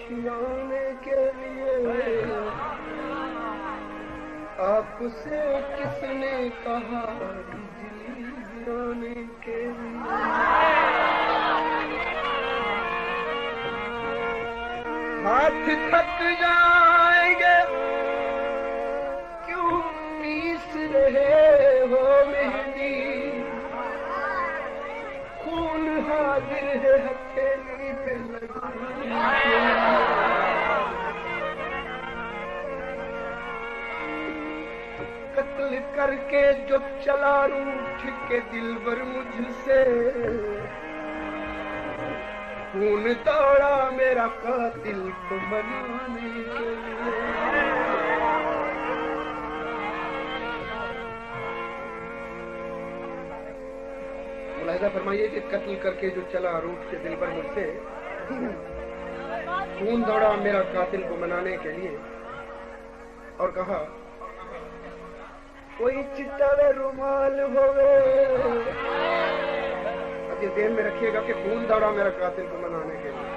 खिलाने के लिए आपसे किसने कहा बिजली गिराने के लिए। हाथ थक जाएंगे क्यों पीस रहे हो मेहंदी, खून हाजिर है हथेली पे लगाने। कत्ल करके जो चला रूठ के दिलबर मुझसे, खून दौड़ा मेरा कातिल को मनाने के लिए। मुलाहिजा फरमाइए कि कत्ल करके जो चला रूठ के दिलबर मुझसे, खून दौड़ा मेरा कातिल को मनाने के लिए। और कहा कोई चिट्टा रुमाल होवे, अब ये ध्यान में रखिएगा कि खून दौड़ा मेरा कातिल को मनाने के लिए।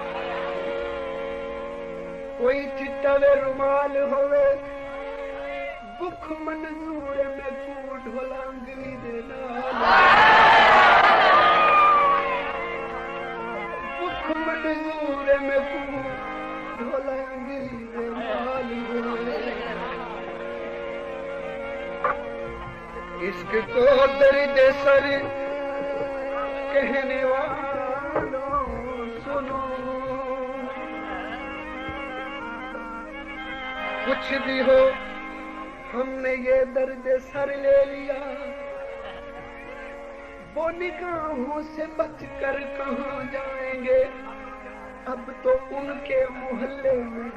कोई चिट्टा रुमाल होवे, बुख मंजूर में कूट ढोला अंगली देना। बुख मंजूर में कूट ढोला अंगली देना। इश्क को दर्द सर कहने वालों सुनो, कुछ भी हो हमने ये दर्द सर ले लिया। वो निगाहों से बचकर कहाँ जाएंगे, अब तो उनके मोहल्ले में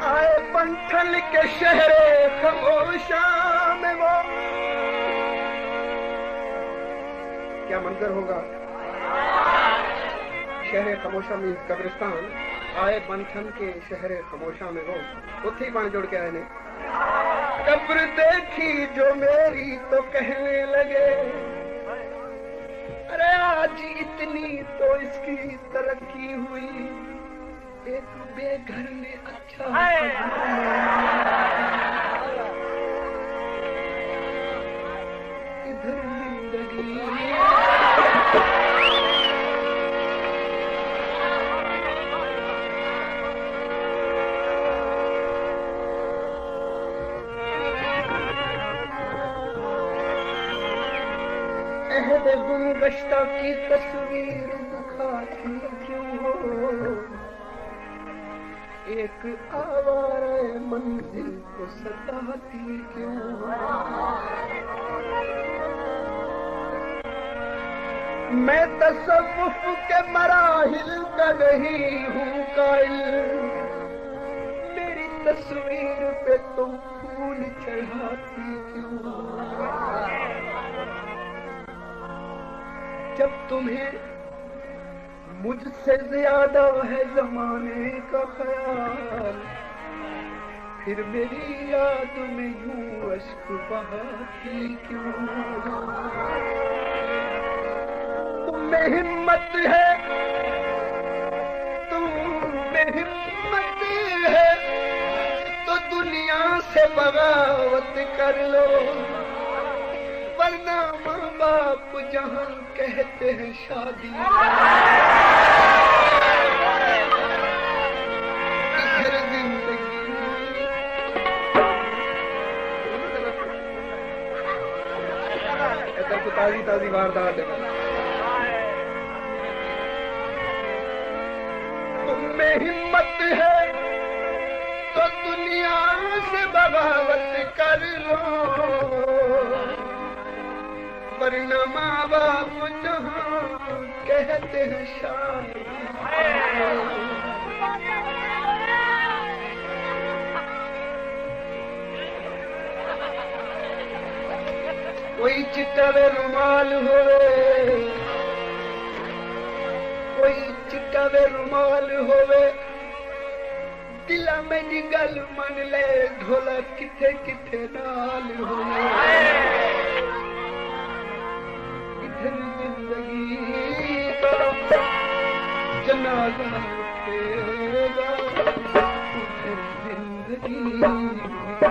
आए पंथल के शहरे खामोशा में। वो क्या मंजर होगा, शहरे खामोशा में कब्रिस्तान, आए पंथल के शहरे खामोशा में वो उठी पानी जोड़ के आए ने। कब्र देखी जो मेरी तो कहने लगे, अरे आज इतनी तो इसकी तरक्की हुई, एक बेघर ने अच्छा इधर जिंदगी। अहद गुलगश्ता की तस्वीर दिखाती क्यों हो, एक आवारा मंजिल को सताती क्यों। मैं तसव्वुफ के मराहिल का नहीं हूँ कायल, मेरी तस्वीर पे तुम फूल चढ़ाती क्यों। जब तुम्हें मुझसे ज्यादा है जमाने का ख्याल, फिर मेरी याद में यूं अश्क बहाती क्यों। तुम्हें हिम्मत है, तुम्हें हिम्मत है तो दुनिया से बगावत कर लो, वरना माँ बाप जहाँ कहते हैं शादी, इधर जिंदगी। इधर तो ताजी ताजी वारदात है। तुम्हें हिम्मत है तो दुनिया से बगावत कर लो, वरना माँ बाप जहाँ कहते हैं शादी। कोई चिट्टा रुमाल होवे, कोई चिट्टा रुमाल होवे, दिला में गल मन ले ढोला किथे किथे नाल होवे। इधर जिंदगी का जनाजा तेरा उधर जिंदगी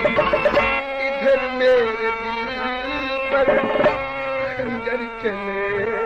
इधर मेरे दिल पर खंजर चले